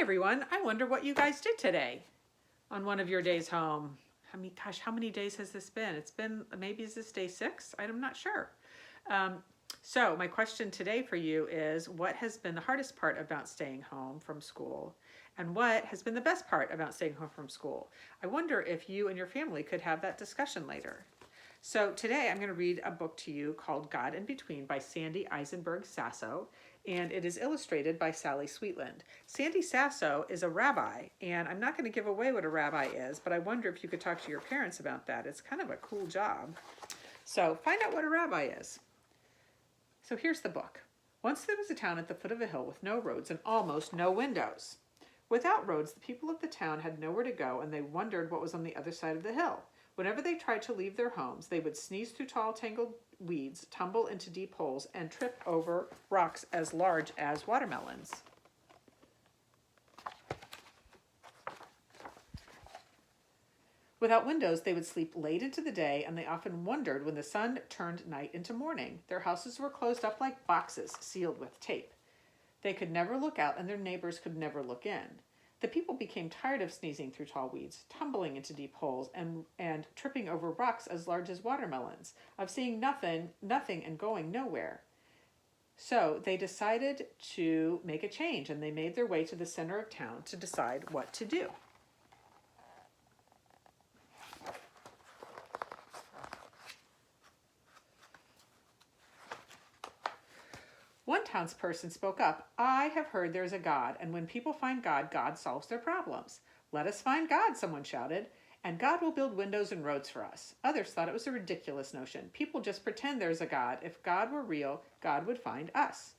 everyone. I wonder what you guys did today on one of your days home. How many days has this been? It's been, maybe is this day 6? I'm not sure. So my question today for you is, what has been the hardest part about staying home from school? And what has been the best part about staying home from school? I wonder if you and your family could have that discussion later. So today I'm going to read a book to you called God in Between by Sandy Eisenberg Sasso, and it is illustrated by Sally Sweetland. Sandy Sasso is a rabbi, and I'm not going to give away what a rabbi is, but I wonder if you could talk to your parents about that. It's kind of a cool job. So find out what a rabbi is. So here's the book. Once there was a town at the foot of a hill with no roads and almost no windows. Without roads, the people of the town had nowhere to go, and they wondered what was on the other side of the hill. Whenever they tried to leave their homes, they would sneeze through tall, tangled weeds, tumble into deep holes, and trip over rocks as large as watermelons. Without windows, they would sleep late into the day, and they often wondered when the sun turned night into morning. Their houses were closed up like boxes sealed with tape. They could never look out, and their neighbors could never look in. The people became tired of sneezing through tall weeds, tumbling into deep holes, and tripping over rocks as large as watermelons, of seeing nothing and going nowhere. So they decided to make a change, and they made their way to the center of town to decide what to do. One townsperson spoke up. "I have heard there is a God, and when people find God, God solves their problems." "Let us find God," someone shouted, "and God will build windows and roads for us." Others thought it was a ridiculous notion. People just pretend there's a God. If God were real, God would find us.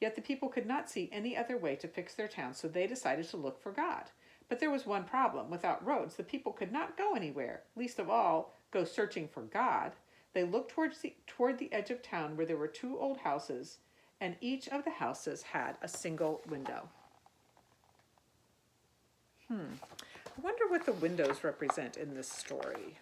Yet the people could not see any other way to fix their town, so they decided to look for God. But there was one problem. Without roads, the people could not go anywhere, least of all, go searching for God. They looked toward the edge of town where there were 2 old houses, and each of the houses had a single window. I wonder what the windows represent in this story.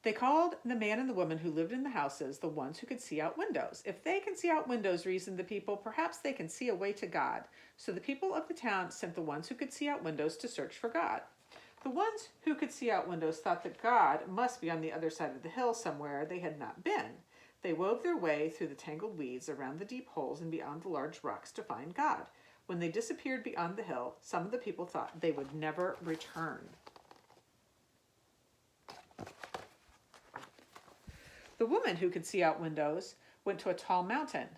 They called the man and the woman who lived in the houses the ones who could see out windows. "If they can see out windows," reasoned the people, "perhaps they can see a way to God." So the people of the town sent the ones who could see out windows to search for God. The ones who could see out windows thought that God must be on the other side of the hill somewhere they had not been. They wove their way through the tangled weeds, around the deep holes, and beyond the large rocks to find God. When they disappeared beyond the hill, some of the people thought they would never return. The woman who could see out windows went to a tall mountain.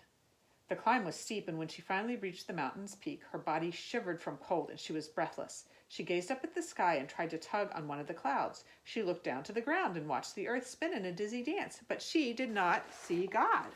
The climb was steep, and when she finally reached the mountain's peak, her body shivered from cold and she was breathless. She gazed up at the sky and tried to tug on one of the clouds. She looked down to the ground and watched the earth spin in a dizzy dance, but she did not see God.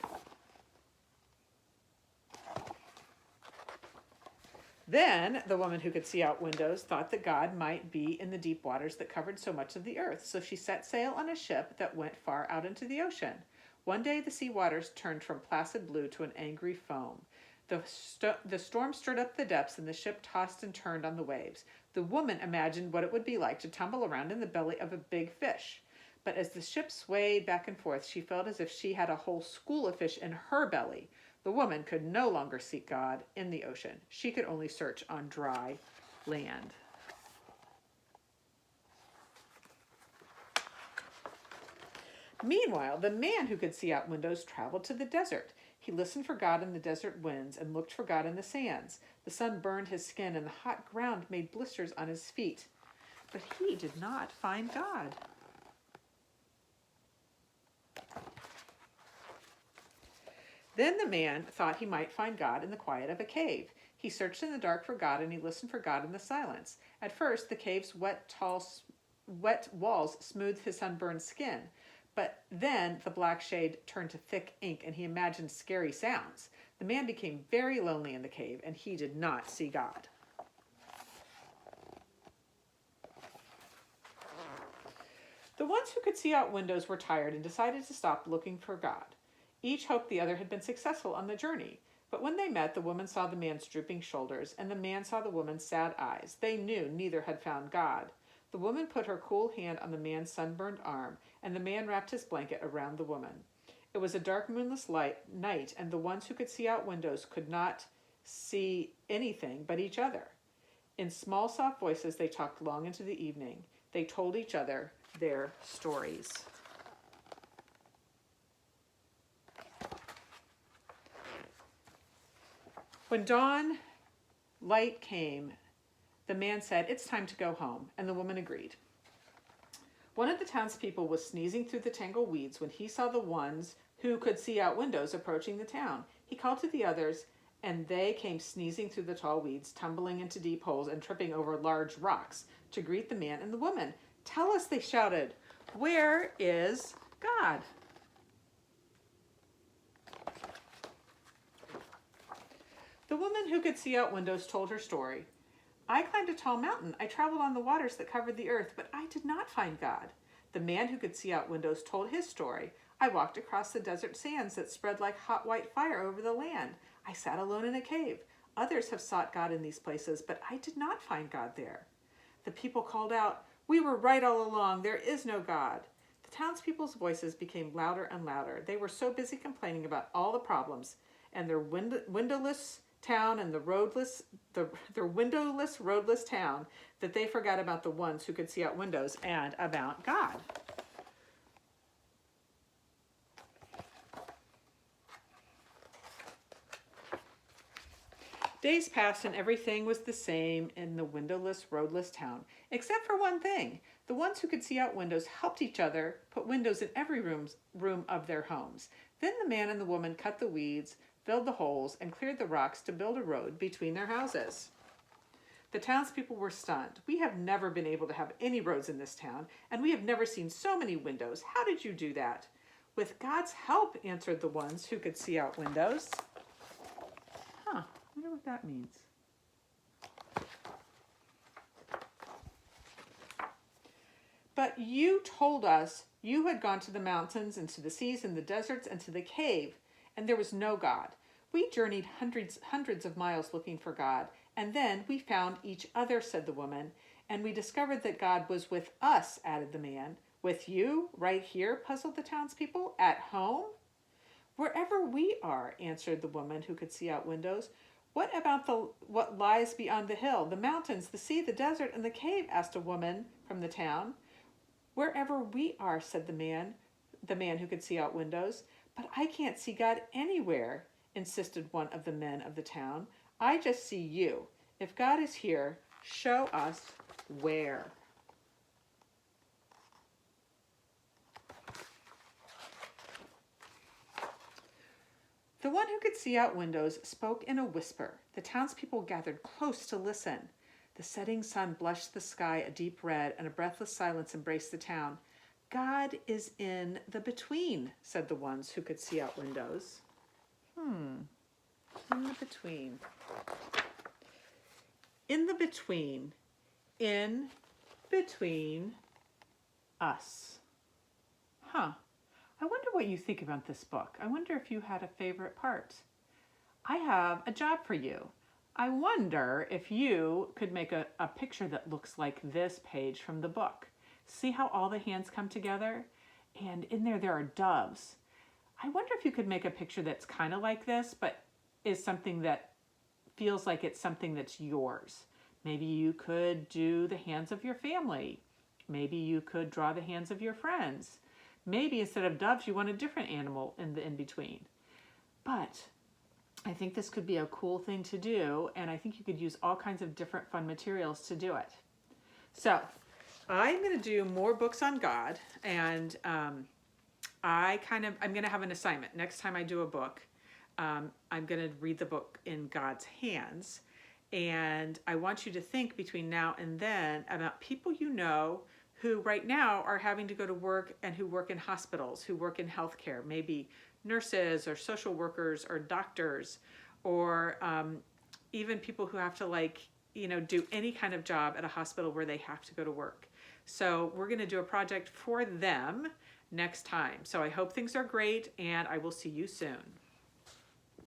Then the woman who could see out windows thought that God might be in the deep waters that covered so much of the earth, so she set sail on a ship that went far out into the ocean. One day the sea waters turned from placid blue to an angry foam. The storm stirred up the depths, and the ship tossed and turned on the waves. The woman imagined what it would be like to tumble around in the belly of a big fish. But as the ship swayed back and forth, she felt as if she had a whole school of fish in her belly. The woman could no longer seek God in the ocean. She could only search on dry land. Meanwhile, the man who could see out windows traveled to the desert. He listened for God in the desert winds and looked for God in the sands. The sun burned his skin, and the hot ground made blisters on his feet. But he did not find God. Then the man thought he might find God in the quiet of a cave. He searched in the dark for God, and he listened for God in the silence. At first, the cave's wet walls smoothed his sunburned skin. But then the black shade turned to thick ink, and he imagined scary sounds. The man became very lonely in the cave, and he did not see God. The ones who could see out windows were tired and decided to stop looking for God. Each hoped the other had been successful on the journey. But when they met, the woman saw the man's drooping shoulders, and the man saw the woman's sad eyes. They knew neither had found God. The woman put her cool hand on the man's sunburned arm, and the man wrapped his blanket around the woman. It was a dark, moonless night, and the ones who could see out windows could not see anything but each other. In small, soft voices, they talked long into the evening. They told each other their stories. When dawn light came, the man said, "It's time to go home," and the woman agreed. One of the townspeople was sneezing through the tangled weeds when he saw the ones who could see out windows approaching the town. He called to the others, and they came sneezing through the tall weeds, tumbling into deep holes and tripping over large rocks to greet the man and the woman. "Tell us," they shouted, "where is God?" The woman who could see out windows told her story. "I climbed a tall mountain. I traveled on the waters that covered the earth, but I did not find God." The man who could see out windows told his story. "I walked across the desert sands that spread like hot white fire over the land. I sat alone in a cave. Others have sought God in these places, but I did not find God there." The people called out, "We were right all along. There is no God." The townspeople's voices became louder and louder. They were so busy complaining about all the problems and their windowless town and their windowless, roadless town that they forgot about the ones who could see out windows and about God. Days passed and everything was the same in the windowless, roadless town, except for one thing. The ones who could see out windows helped each other put windows in every room of their homes. Then the man and the woman cut the weeds, filled the holes, and cleared the rocks to build a road between their houses. The townspeople were stunned. "We have never been able to have any roads in this town, and we have never seen so many windows. How did you do that?" "With God's help," answered the ones who could see out windows. I wonder what that means. "But you told us you had gone to the mountains and to the seas and the deserts and to the cave, and there was no God. We journeyed hundreds of miles looking for God, and then we found each other," said the woman. "And we discovered that God was with us," added the man. "With you, right here?" puzzled the townspeople. "At home?" "Wherever we are," answered the woman who could see out windows. "What about what lies beyond the hill, the mountains, the sea, the desert, and the cave?" asked a woman from the town. "Wherever we are," said the man who could see out windows. "But I can't see God anywhere," insisted one of the men of the town. "I just see you. If God is here, show us where." The one who could see out windows spoke in a whisper. The townspeople gathered close to listen. The setting sun blushed the sky a deep red, and a breathless silence embraced the town. "God is in the between," said the ones who could see out windows. In the between. In the between. In between us. I wonder what you think about this book. I wonder if you had a favorite part. I have a job for you. I wonder if you could make a picture that looks like this page from the book. See how all the hands come together? And in there are doves. I wonder if you could make a picture that's kind of like this, but is something that feels like it's something that's yours. Maybe you could do the hands of your family. Maybe you could draw the hands of your friends. Maybe instead of doves, you want a different animal in the in-between. But I think this could be a cool thing to do, and I think you could use all kinds of different fun materials to do it. So I'm going to do more books on God, and I'm going to have an assignment. Next time I do a book, I'm going to read the book in God's hands, and I want you to think between now and then about people you know who right now are having to go to work and who work in hospitals, who work in healthcare, maybe nurses or social workers or doctors, or even people who have to do any kind of job at a hospital where they have to go to work. So we're going to do a project for them next time. So I hope things are great, and I will see you soon.